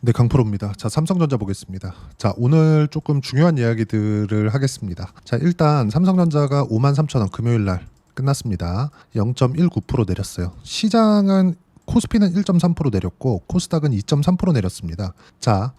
네, 강프로입니다. 자, 삼성전자 보겠습니다. 자, 오늘 조금 중요한 이야기들을 하겠습니다. 자, 일단 삼성전자가 53,000원 금요일 날 끝났습니다. 0.19% 내렸어요. 시장은 코스피는 1.3% 내렸고 코스닥은 2.3% 내렸습니다. 자,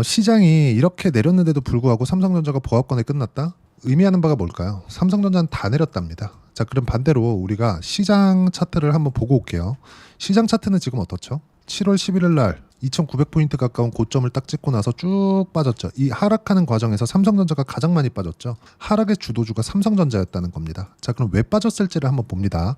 시장이 이렇게 내렸는데도 불구하고 삼성전자가 보합권에 끝났다? 의미하는 바가 뭘까요? 삼성전자는 다 내렸답니다. 자, 그럼 반대로 우리가 시장 차트를 한번 보고 올게요. 시장 차트는 지금 어떻죠? 7월 11일 날 2,900포인트 가까운 고점을 딱 찍고 나서 쭉 빠졌죠. 이 하락하는 과정에서 삼성전자가 가장 많이 빠졌죠. 하락의 주도주가 삼성전자였다는 겁니다. 자, 그럼 왜 빠졌을지를 한번 봅니다.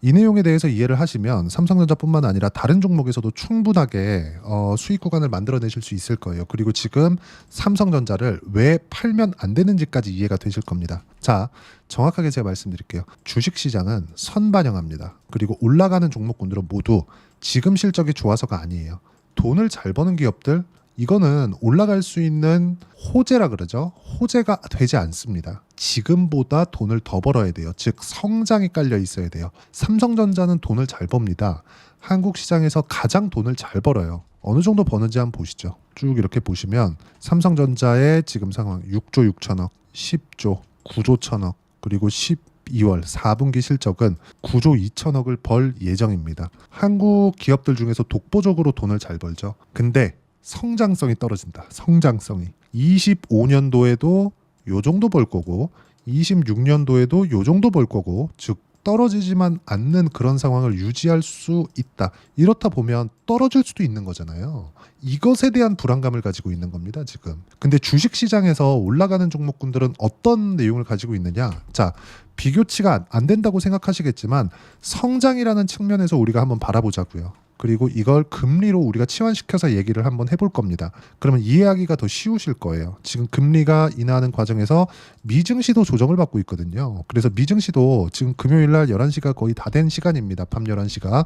이 내용에 대해서 이해를 하시면 삼성전자뿐만 아니라 다른 종목에서도 충분하게 수익 구간을 만들어내실 수 있을 거예요. 그리고 지금 삼성전자를 왜 팔면 안 되는지까지 이해가 되실 겁니다. 자, 정확하게 제가 말씀드릴게요. 주식시장은 선반영합니다. 그리고 올라가는 종목군들은 모두 지금 실적이 좋아서가 아니에요. 돈을 잘 버는 기업들, 이거는 올라갈 수 있는 호재라 그러죠. 호재가 되지 않습니다. 지금보다 돈을 더 벌어야 돼요. 즉 성장이 깔려 있어야 돼요. 삼성전자는 돈을 잘 법니다. 한국 시장에서 가장 돈을 잘 벌어요. 어느 정도 버는지 한번 보시죠. 쭉 이렇게 보시면 삼성전자의 지금 상황 6조 6천억, 10조, 9조 1천억, 그리고 12월 4분기 실적은 9조 2천억을 벌 예정입니다. 한국 기업들 중에서 독보적으로 돈을 잘 벌죠. 근데 성장성이 떨어진다. 성장성이 25년도에도 요 정도 벌 거고 26년도에도 요 정도 벌 거고, 즉 떨어지지만 않는 그런 상황을 유지할 수 있다. 이렇다 보면 떨어질 수도 있는 거잖아요. 이것에 대한 불안감을 가지고 있는 겁니다, 지금. 근데 주식시장에서 올라가는 종목군들은 어떤 내용을 가지고 있느냐? 자, 비교치가 안 된다고 생각하시겠지만 성장이라는 측면에서 우리가 한번 바라보자고요. 그리고 이걸 금리로 우리가 치환시켜서 얘기를 한번 해볼 겁니다. 그러면 이해하기가 더 쉬우실 거예요. 지금 금리가 인하하는 과정에서 미증시도 조정을 받고 있거든요. 그래서 미증시도 지금 금요일 날 11시가 거의 다 된 시간입니다. 밤 11시가.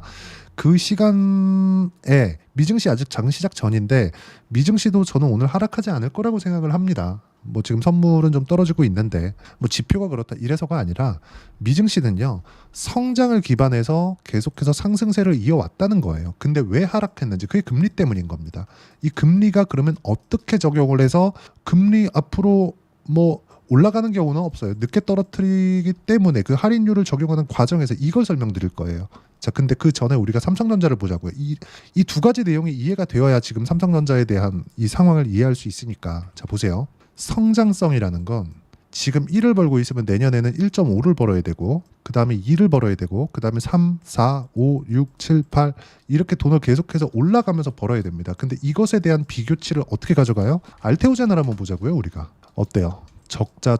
그 시간에 미증시 아직 장 시작 전인데 미증시도 저는 오늘 하락하지 않을 거라고 생각을 합니다. 뭐 지금 선물은 좀 떨어지고 있는데 뭐 지표가 그렇다 이래서가 아니라 미증시는요 성장을 기반해서 계속해서 상승세를 이어왔다는 거예요. 근데 왜 하락했는지 그게 금리 때문인 겁니다. 이 금리가 그러면 어떻게 적용을 해서 금리 앞으로 뭐 올라가는 경우는 없어요. 늦게 떨어뜨리기 때문에 그 할인율을 적용하는 과정에서 이걸 설명드릴 거예요. 자, 근데 그 전에 우리가 삼성전자를 보자고요. 이 두 가지 내용이 이해가 되어야 지금 삼성전자에 대한 이 상황을 이해할 수 있으니까. 자, 보세요. 성장성이라는 건 지금 1을 벌고 있으면 내년에는 1.5를 벌어야 되고 그 다음에 2를 벌어야 되고 그 다음에 3, 4, 5, 6, 7, 8 이렇게 돈을 계속해서 올라가면서 벌어야 됩니다. 근데 이것에 대한 비교치를 어떻게 가져가요? 알테오젠을 한번 보자고요. 우리가 어때요? 적자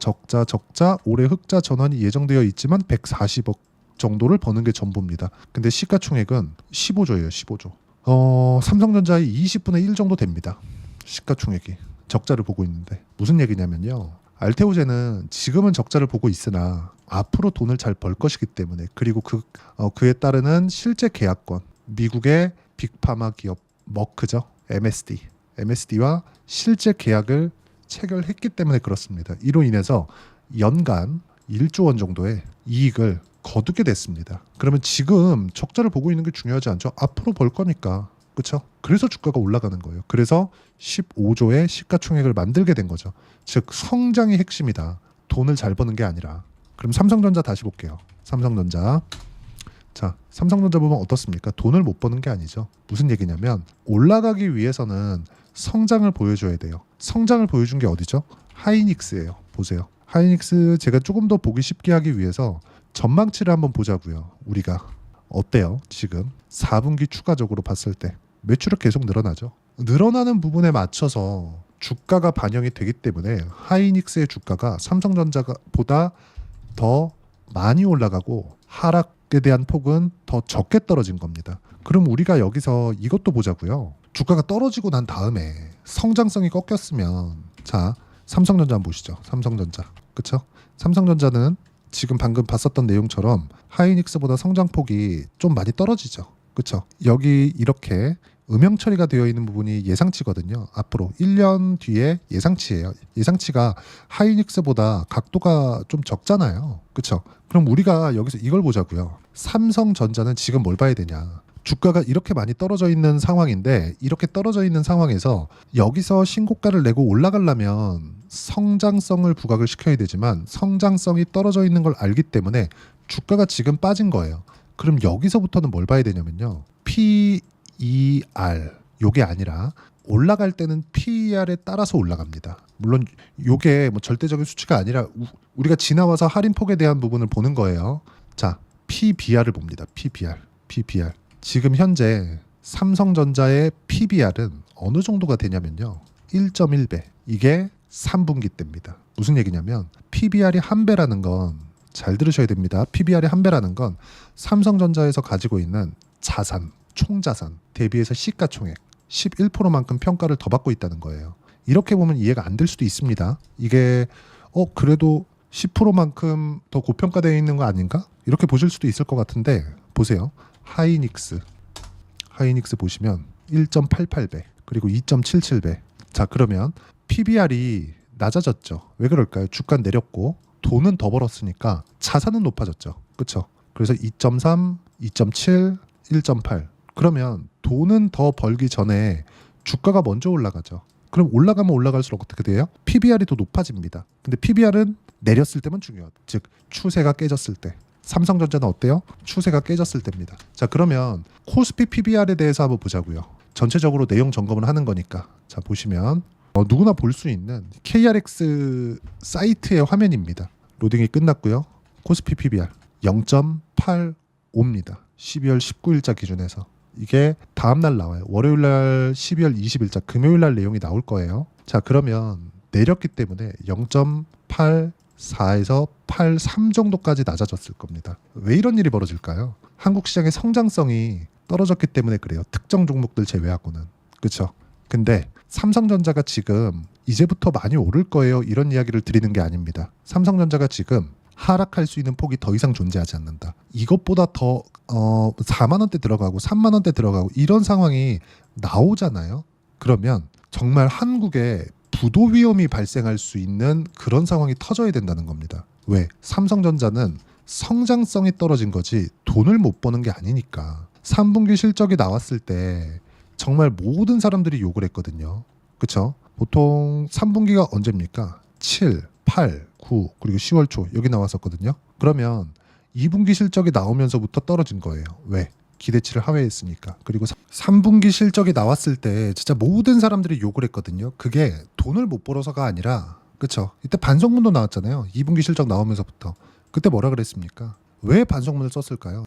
올해 흑자 전환이 예정되어 있지만 140억 정도를 버는 게 전부입니다. 근데 시가총액은 15조예요. 15조. 삼성전자의 20분의 1 정도 됩니다. 시가총액이. 적자를 보고 있는데 무슨 얘기냐면요. 알테오젠은 지금은 적자를 보고 있으나 앞으로 돈을 잘 벌 것이기 때문에, 그리고 그에 따르는 실제 계약권, 미국의 빅파마 기업 머크죠. MSD와 실제 계약을 체결했기 때문에 그렇습니다. 이로 인해서 연간 1조 원 정도의 이익을 거두게 됐습니다. 그러면 지금 적자를 보고 있는 게 중요하지 않죠? 앞으로 벌 거니까. 그렇죠? 그래서 주가가 올라가는 거예요. 그래서 15조의 시가총액을 만들게 된 거죠. 즉 성장이 핵심이다. 돈을 잘 버는 게 아니라. 그럼 삼성전자 다시 볼게요. 삼성전자. 자, 삼성전자 보면 어떻습니까? 돈을 못 버는 게 아니죠. 무슨 얘기냐면 올라가기 위해서는 성장을 보여줘야 돼요. 성장을 보여준 게 어디죠? 하이닉스예요. 보세요. 하이닉스 제가 조금 더 보기 쉽게 하기 위해서 전망치를 한번 보자고요. 우리가 어때요? 지금 4분기 추가적으로 봤을 때 매출은 계속 늘어나죠. 늘어나는 부분에 맞춰서 주가가 반영이 되기 때문에 하이닉스의 주가가 삼성전자보다 더 많이 올라가고 하락에 대한 폭은 더 적게 떨어진 겁니다. 그럼 우리가 여기서 이것도 보자고요. 주가가 떨어지고 난 다음에 성장성이 꺾였으면, 자, 삼성전자 한번 보시죠. 삼성전자. 그쵸? 삼성전자는 지금 방금 봤었던 내용처럼 하이닉스보다 성장폭이 좀 많이 떨어지죠. 그렇죠? 여기 이렇게 음영 처리가 되어 있는 부분이 예상치거든요. 앞으로 1년 뒤에 예상치예요. 예상치가 하이닉스보다 각도가 좀 적잖아요. 그렇죠? 그럼 우리가 여기서 이걸 보자고요. 삼성전자는 지금 뭘 봐야 되냐? 주가가 이렇게 많이 떨어져 있는 상황인데 이렇게 떨어져 있는 상황에서 여기서 신고가를 내고 올라가려면 성장성을 부각을 시켜야 되지만 성장성이 떨어져 있는 걸 알기 때문에 주가가 지금 빠진 거예요. 그럼 여기서부터는 뭘 봐야 되냐면요. PER 요게 아니라 올라갈 때는 PER에 따라서 올라갑니다. 물론 요게 뭐 절대적인 수치가 아니라 우리가 지나와서 할인폭에 대한 부분을 보는 거예요. 자, PBR을 봅니다. PBR. 지금 현재 삼성전자의 PBR은 어느 정도가 되냐면요. 1.1배. 이게 3분기 때입니다. 무슨 얘기냐면 PBR이 한 배라는 건 잘 들으셔야 됩니다. PBR이 한 배라는 건 삼성전자에서 가지고 있는 자산, 총자산 대비해서 시가총액 11%만큼 평가를 더 받고 있다는 거예요. 이렇게 보면 이해가 안 될 수도 있습니다. 이게 그래도 10%만큼 더 고평가되어 있는 거 아닌가? 이렇게 보실 수도 있을 것 같은데 보세요. 하이닉스 보시면 1.88배 그리고 2.77배. 자, 그러면 PBR이 낮아졌죠. 왜 그럴까요? 주가 내렸고 돈은 더 벌었으니까 자산은 높아졌죠. 그렇죠? 그래서 2.3, 2.7, 1.8. 그러면 돈은 더 벌기 전에 주가가 먼저 올라가죠. 그럼 올라가면 올라갈수록 어떻게 돼요? PBR이 더 높아집니다. 근데 PBR은 내렸을 때만 중요하다. 즉 추세가 깨졌을 때. 삼성전자는 어때요? 추세가 깨졌을 때입니다. 자, 그러면 코스피 PBR에 대해서 한번 보자고요. 전체적으로 내용 점검을 하는 거니까. 자, 보시면 누구나 볼 수 있는 KRX 사이트의 화면입니다. 로딩이 끝났고요. 코스피 PBR 0.85입니다. 12월 19일자 기준에서. 이게 다음날 나와요. 월요일날 12월 20일자 금요일날 내용이 나올 거예요. 자, 그러면 내렸기 때문에 0.84에서 83 정도까지 낮아졌을 겁니다. 왜 이런 일이 벌어질까요? 한국 시장의 성장성이 떨어졌기 때문에 그래요. 특정 종목들 제외하고는. 그렇죠? 근데 삼성전자가 지금 이제부터 많이 오를 거예요. 이런 이야기를 드리는 게 아닙니다. 삼성전자가 지금 하락할 수 있는 폭이 더 이상 존재하지 않는다. 이것보다 더 4만 원대 들어가고 3만 원대 들어가고 이런 상황이 나오잖아요. 그러면 정말 한국에 부도 위험이 발생할 수 있는 그런 상황이 터져야 된다는 겁니다. 왜? 삼성전자는 성장성이 떨어진 거지 돈을 못 버는 게 아니니까. 3분기 실적이 나왔을 때 정말 모든 사람들이 욕을 했거든요. 그렇죠? 보통 3분기가 언제입니까? 7, 8, 9 그리고 10월 초 여기 나왔었거든요. 그러면 2분기 실적이 나오면서부터 떨어진 거예요. 왜? 기대치를 하회했으니까. 그리고 3분기 실적이 나왔을 때 진짜 모든 사람들이 욕을 했거든요. 그게 돈을 못 벌어서가 아니라 그렇죠? 이때 반성문도 나왔잖아요. 2분기 실적 나오면서부터. 그때 뭐라 그랬습니까? 왜 반성문을 썼을까요?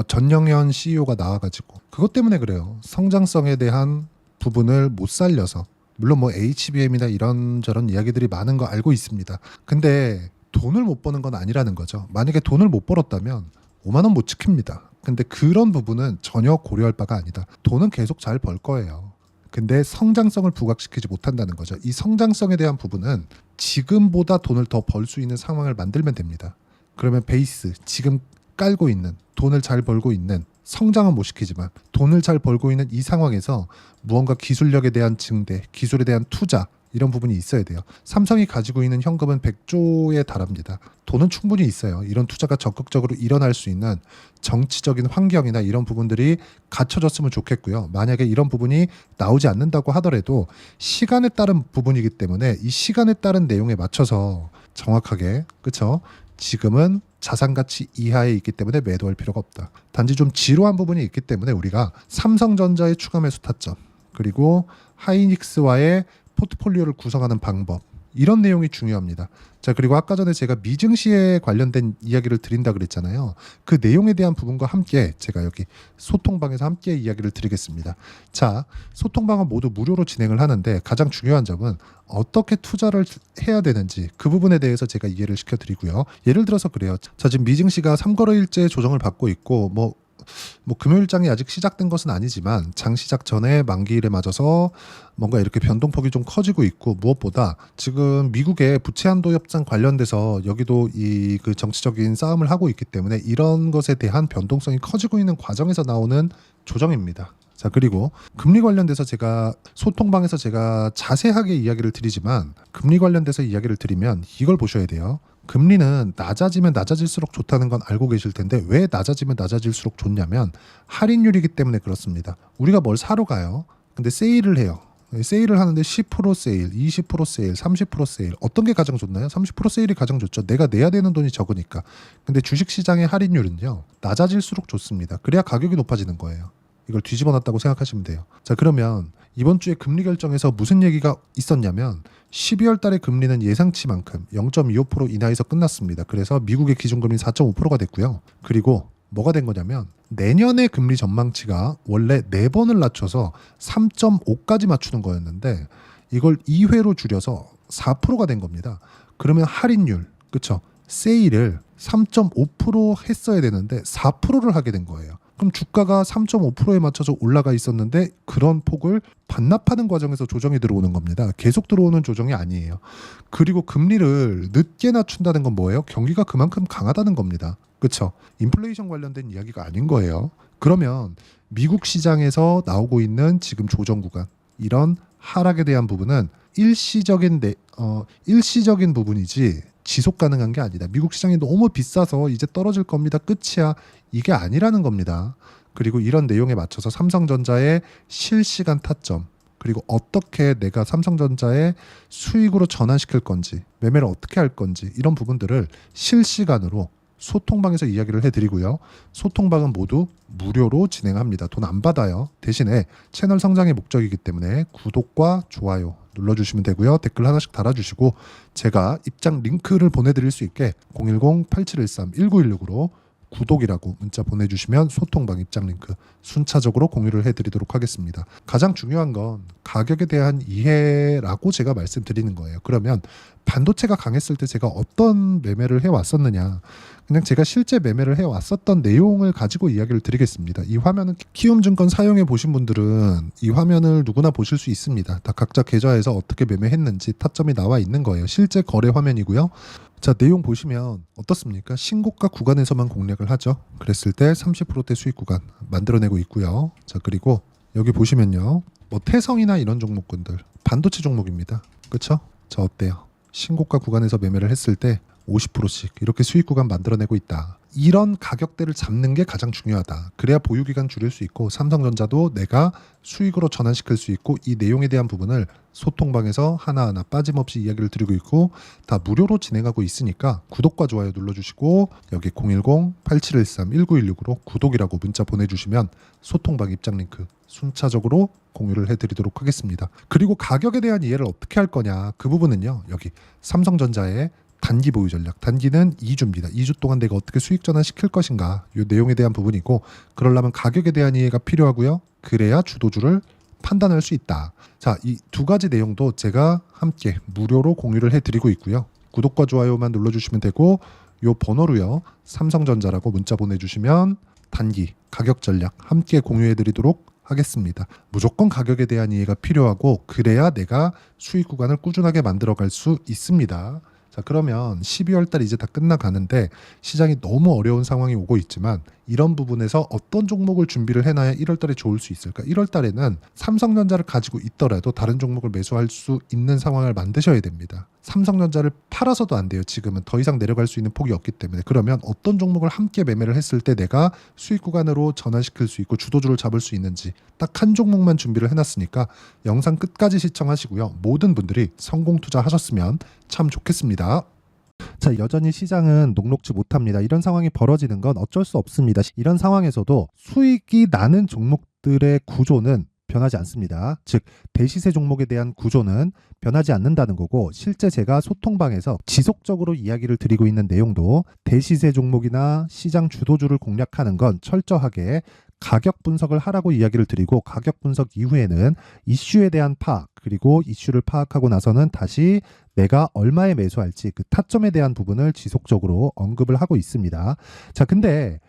전영현 CEO가 나와가지고 그것 때문에 그래요. 성장성에 대한 부분을 못 살려서. 물론 뭐 HBM이나 이런저런 이야기들이 많은 거 알고 있습니다. 근데 돈을 못 버는 건 아니라는 거죠. 만약에 돈을 못 벌었다면 5만 원 못 지킵니다. 근데 그런 부분은 전혀 고려할 바가 아니다. 돈은 계속 잘 벌 거예요. 근데 성장성을 부각시키지 못한다는 거죠. 이 성장성에 대한 부분은 지금보다 돈을 더 벌 수 있는 상황을 만들면 됩니다. 그러면 베이스, 지금 깔고 있는, 돈을 잘 벌고 있는, 성장은 못 시키지만 돈을 잘 벌고 있는 이 상황에서 무언가 기술력에 대한 증대, 기술에 대한 투자 이런 부분이 있어야 돼요. 삼성이 가지고 있는 현금은 100조에 달합니다. 돈은 충분히 있어요. 이런 투자가 적극적으로 일어날 수 있는 정치적인 환경이나 이런 부분들이 갖춰졌으면 좋겠고요. 만약에 이런 부분이 나오지 않는다고 하더라도 시간에 따른 부분이기 때문에 이 시간에 따른 내용에 맞춰서 정확하게, 그렇죠? 지금은 자산 가치 이하에 있기 때문에 매도할 필요가 없다. 단지 좀 지루한 부분이 있기 때문에 우리가 삼성전자의 추가 매수 타점 그리고 하이닉스와의 포트폴리오를 구성하는 방법 이런 내용이 중요합니다. 자, 그리고 아까 전에 제가 미증시에 관련된 이야기를 드린다 그랬잖아요. 그 내용에 대한 부분과 함께 제가 여기 소통방에서 함께 이야기를 드리겠습니다. 자, 소통방은 모두 무료로 진행을 하는데 가장 중요한 점은 어떻게 투자를 해야 되는지 그 부분에 대해서 제가 이해를 시켜드리고요. 예를 들어서 그래요. 자, 지금 미증시가 3거래일째 조정을 받고 있고 뭐 금요일장이 아직 시작된 것은 아니지만 장 시작 전에 만기일에 맞아서 뭔가 이렇게 변동폭이 좀 커지고 있고 무엇보다 지금 미국의 부채 한도 협상 관련돼서 여기도 이 그 정치적인 싸움을 하고 있기 때문에 이런 것에 대한 변동성이 커지고 있는 과정에서 나오는 조정입니다. 자, 그리고 금리 관련돼서 제가 소통방에서 제가 자세하게 이야기를 드리지만 금리 관련돼서 이야기를 드리면 이걸 보셔야 돼요. 금리는 낮아지면 낮아질수록 좋다는 건 알고 계실 텐데 왜 낮아지면 낮아질수록 좋냐면 할인율이기 때문에 그렇습니다. 우리가 뭘 사러 가요. 근데 세일을 해요. 세일을 하는데 10% 세일, 20% 세일, 30% 세일. 어떤 게 가장 좋나요? 30% 세일이 가장 좋죠. 내가 내야 되는 돈이 적으니까. 근데 주식시장의 할인율은요. 낮아질수록 좋습니다. 그래야 가격이 높아지는 거예요. 이걸 뒤집어 놨다고 생각하시면 돼요. 자, 그러면 이번 주에 금리 결정에서 무슨 얘기가 있었냐면 12월 달에 금리는 예상치만큼 0.25% 인하에서 끝났습니다. 그래서 미국의 기준금리 4.5%가 됐고요. 그리고 뭐가 된 거냐면 내년의 금리 전망치가 원래 4번을 낮춰서 3.5까지 맞추는 거였는데 이걸 2회로 줄여서 4%가 된 겁니다. 그러면 할인율, 그쵸? 세일을 3.5% 했어야 되는데 4%를 하게 된 거예요. 그럼 주가가 3.5%에 맞춰서 올라가 있었는데 그런 폭을 반납하는 과정에서 조정이 들어오는 겁니다. 계속 들어오는 조정이 아니에요. 그리고 금리를 늦게 낮춘다는 건 뭐예요? 경기가 그만큼 강하다는 겁니다. 그렇죠? 인플레이션 관련된 이야기가 아닌 거예요. 그러면 미국 시장에서 나오고 있는 지금 조정 구간, 이런 하락에 대한 부분은 일시적인 부분이지 지속 가능한 게 아니다. 미국 시장이 너무 비싸서 이제 떨어질 겁니다. 끝이야. 이게 아니라는 겁니다. 그리고 이런 내용에 맞춰서 삼성전자의 실시간 타점, 그리고 어떻게 내가 삼성전자의 수익으로 전환시킬 건지, 매매를 어떻게 할 건지, 이런 부분들을 실시간으로 소통방에서 이야기를 해드리고요. 소통방은 모두 무료로 진행합니다. 돈 안 받아요. 대신에 채널 성장의 목적이기 때문에 구독과 좋아요 눌러주시면 되고요. 댓글 하나씩 달아주시고 제가 입장 링크를 보내드릴 수 있게 010-8713-1916으로 구독이라고 문자 보내주시면 소통방 입장 링크 순차적으로 공유를 해드리도록 하겠습니다. 가장 중요한 건 가격에 대한 이해라고 제가 말씀드리는 거예요. 그러면 반도체가 강했을 때 제가 어떤 매매를 해왔었느냐, 그냥 제가 실제 매매를 해왔었던 내용을 가지고 이야기를 드리겠습니다. 이 화면은 키움증권 사용해 보신 분들은 이 화면을 누구나 보실 수 있습니다. 다 각자 계좌에서 어떻게 매매했는지 타점이 나와 있는 거예요. 실제 거래 화면이고요. 자, 내용 보시면 어떻습니까? 신고가 구간에서만 공략을 하죠. 그랬을 때 30%대 수익 구간 만들어내고 있고요. 자, 그리고 여기 보시면요, 뭐 태성이나 이런 종목군들 반도체 종목입니다. 그쵸? 자, 어때요? 신고가 구간에서 매매를 했을 때 50%씩 이렇게 수익 구간 만들어내고 있다. 이런 가격대를 잡는 게 가장 중요하다. 그래야 보유기간 줄일 수 있고 삼성전자도 내가 수익으로 전환시킬 수 있고, 이 내용에 대한 부분을 소통방에서 하나하나 빠짐없이 이야기를 드리고 있고 다 무료로 진행하고 있으니까 구독과 좋아요 눌러주시고 여기 010-8713-1916으로 구독이라고 문자 보내주시면 소통방 입장 링크 순차적으로 공유를 해드리도록 하겠습니다. 그리고 가격에 대한 이해를 어떻게 할 거냐, 그 부분은요, 여기 삼성전자의 단기 보유 전략, 단기는 2주입니다. 2주 동안 내가 어떻게 수익 전환시킬 것인가, 이 내용에 대한 부분이고, 그러려면 가격에 대한 이해가 필요하고요. 그래야 주도주를 판단할 수 있다. 자, 이 두 가지 내용도 제가 함께 무료로 공유를 해드리고 있고요. 구독과 좋아요만 눌러주시면 되고, 요 번호로요, 삼성전자라고 문자 보내주시면 단기 가격 전략 함께 공유해드리도록 하겠습니다. 무조건 가격에 대한 이해가 필요하고 그래야 내가 수익 구간을 꾸준하게 만들어갈 수 있습니다. 자, 그러면 12월 달 이제 다 끝나가는데 시장이 너무 어려운 상황이 오고 있지만 이런 부분에서 어떤 종목을 준비를 해놔야 1월 달에 좋을 수 있을까? 1월 달에는 삼성전자를 가지고 있더라도 다른 종목을 매수할 수 있는 상황을 만드셔야 됩니다. 삼성전자를 팔아서도 안 돼요. 지금은 더 이상 내려갈 수 있는 폭이 없기 때문에. 그러면 어떤 종목을 함께 매매를 했을 때 내가 수익 구간으로 전환시킬 수 있고 주도주를 잡을 수 있는지 딱 한 종목만 준비를 해놨으니까 영상 끝까지 시청하시고요. 모든 분들이 성공 투자하셨으면 참 좋겠습니다. 자, 여전히 시장은 녹록지 못합니다. 이런 상황이 벌어지는 건 어쩔 수 없습니다. 이런 상황에서도 수익이 나는 종목들의 구조는 변하지 않습니다. 즉, 대시세 종목에 대한 구조는 변하지 않는다는 거고, 실제 제가 소통방에서 지속적으로 이야기를 드리고 있는 내용도 대시세 종목이나 시장 주도주를 공략하는 건 철저하게 가격 분석을 하라고 이야기를 드리고, 가격 분석 이후에는 이슈에 대한 파악, 그리고 이슈를 파악하고 나서는 다시 내가 얼마에 매수할지 그 타점에 대한 부분을 지속적으로 언급을 하고 있습니다. 자, 근데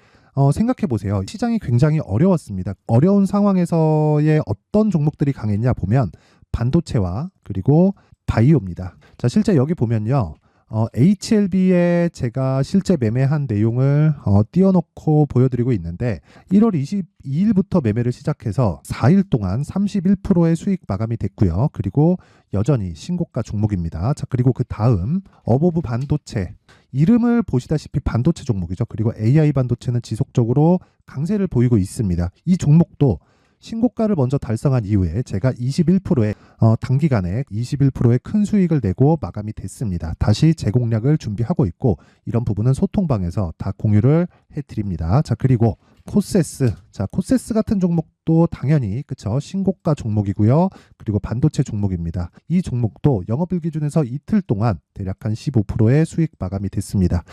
생각해 보세요. 시장이 굉장히 어려웠습니다. 어려운 상황에서의 어떤 종목들이 강했냐 보면 반도체와 그리고 바이오입니다. 자, 실제 여기 보면요. HLB에 제가 실제 매매한 내용을 띄워놓고 보여드리고 있는데 1월 22일부터 매매를 시작해서 4일 동안 31%의 수익 마감이 됐고요. 그리고 여전히 신고가 종목입니다. 자, 그리고 그 다음 어보브 반도체, 이름을 보시다시피 반도체 종목이죠. 그리고 AI 반도체는 지속적으로 강세를 보이고 있습니다. 이 종목도 신고가를 먼저 달성한 이후에 제가 21%의 단기간에 21%의 큰 수익을 내고 마감이 됐습니다. 다시 재공략을 준비하고 있고 이런 부분은 소통방에서 다 공유를 해드립니다. 자, 그리고 코세스, 자, 코세스 같은 종목도 당연히 그쵸, 신고가 종목이고요. 그리고 반도체 종목입니다. 이 종목도 영업일 기준에서 이틀 동안 대략 한 15%의 수익 마감이 됐습니다.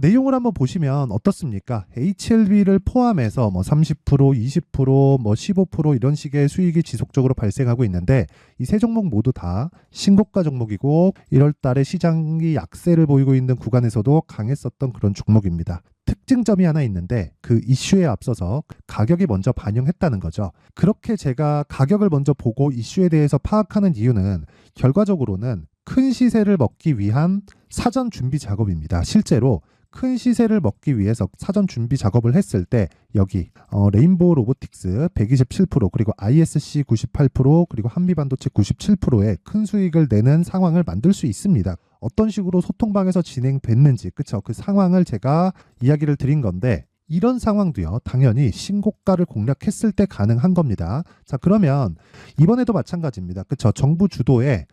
내용을 한번 보시면 어떻습니까? HLB를 포함해서 뭐 30%, 20%, 뭐 15% 이런 식의 수익이 지속적으로 발생하고 있는데 이 세 종목 모두 다 신고가 종목이고 1월 달에 시장이 약세를 보이고 있는 구간에서도 강했었던 그런 종목입니다. 특징점이 하나 있는데 그 이슈에 앞서서 가격이 먼저 반영했다는 거죠. 그렇게 제가 가격을 먼저 보고 이슈에 대해서 파악하는 이유는 결과적으로는 큰 시세를 먹기 위한 사전 준비 작업입니다. 실제로 큰 시세를 먹기 위해서 사전 준비 작업을 했을 때 여기 레인보우 로보틱스 127% 그리고 ISC 98% 그리고 한미반도체 97%의 큰 수익을 내는 상황을 만들 수 있습니다. 어떤 식으로 소통방에서 진행됐는지 그쵸, 그 상황을 제가 이야기를 드린 건데 이런 상황도요 당연히 신고가를 공략했을 때 가능한 겁니다. 자, 그러면 이번에도 마찬가지입니다. 그쵸, 정부 주도의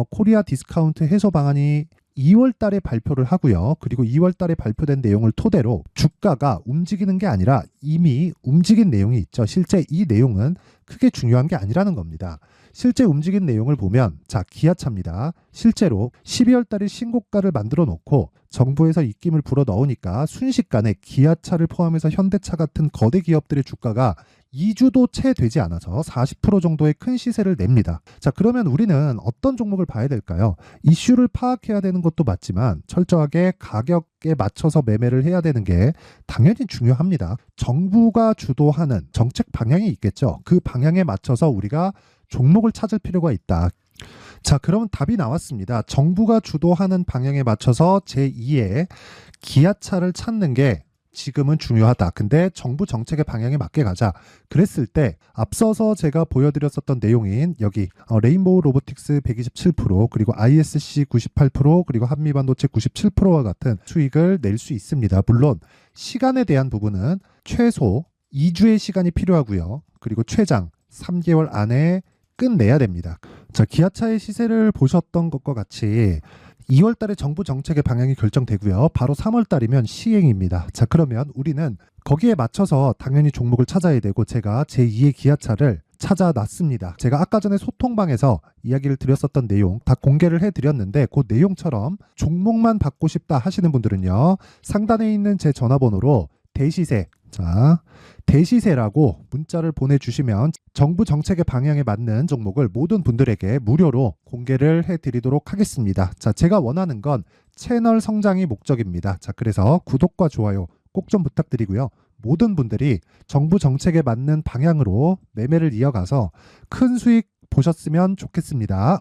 코리아 디스카운트 해소 방안이 2월 달에 발표를 하고요. 그리고 2월 달에 발표된 내용을 토대로 주가가 움직이는 게 아니라 이미 움직인 내용이 있죠. 실제 이 내용은 크게 중요한 게 아니라는 겁니다. 실제 움직인 내용을 보면 자, 기아차입니다. 실제로 12월 달에 신고가를 만들어 놓고 정부에서 입김을 불어 넣으니까 순식간에 기아차를 포함해서 현대차 같은 거대 기업들의 주가가 2주도 채 되지 않아서 40% 정도의 큰 시세를 냅니다. 자, 그러면 우리는 어떤 종목을 봐야 될까요? 이슈를 파악해야 되는 것도 맞지만 철저하게 가격에 맞춰서 매매를 해야 되는 게 당연히 중요합니다. 정부가 주도하는 정책 방향이 있겠죠. 그 방향에 맞춰서 우리가 종목을 찾을 필요가 있다. 자, 그러면 답이 나왔습니다. 정부가 주도하는 방향에 맞춰서 제2의 기아차를 찾는 게 지금은 중요하다. 근데 정부 정책의 방향에 맞게 가자. 그랬을 때 앞서서 제가 보여드렸었던 내용인 여기 레인보우 로보틱스 127% 그리고 ISC 98% 그리고 한미반도체 97%와 같은 수익을 낼 수 있습니다. 물론 시간에 대한 부분은 최소 2주의 시간이 필요하고요. 그리고 최장 3개월 안에 끝내야 됩니다. 자, 기아차의 시세를 보셨던 것과 같이 2월 달에 정부 정책의 방향이 결정되고요. 바로 3월 달이면 시행입니다. 자, 그러면 우리는 거기에 맞춰서 당연히 종목을 찾아야 되고 제가 제2의 기아차를 찾아놨습니다. 제가 아까 전에 소통방에서 이야기를 드렸었던 내용 다 공개를 해드렸는데 그 내용처럼 종목만 받고 싶다 하시는 분들은요. 상단에 있는 제 전화번호로 대시세, 자, 대시세라고 문자를 보내주시면 정부 정책의 방향에 맞는 종목을 모든 분들에게 무료로 공개를 해드리도록 하겠습니다. 자, 제가 원하는 건 채널 성장이 목적입니다. 자, 그래서 구독과 좋아요 꼭 좀 부탁드리고요. 모든 분들이 정부 정책에 맞는 방향으로 매매를 이어가서 큰 수익 보셨으면 좋겠습니다.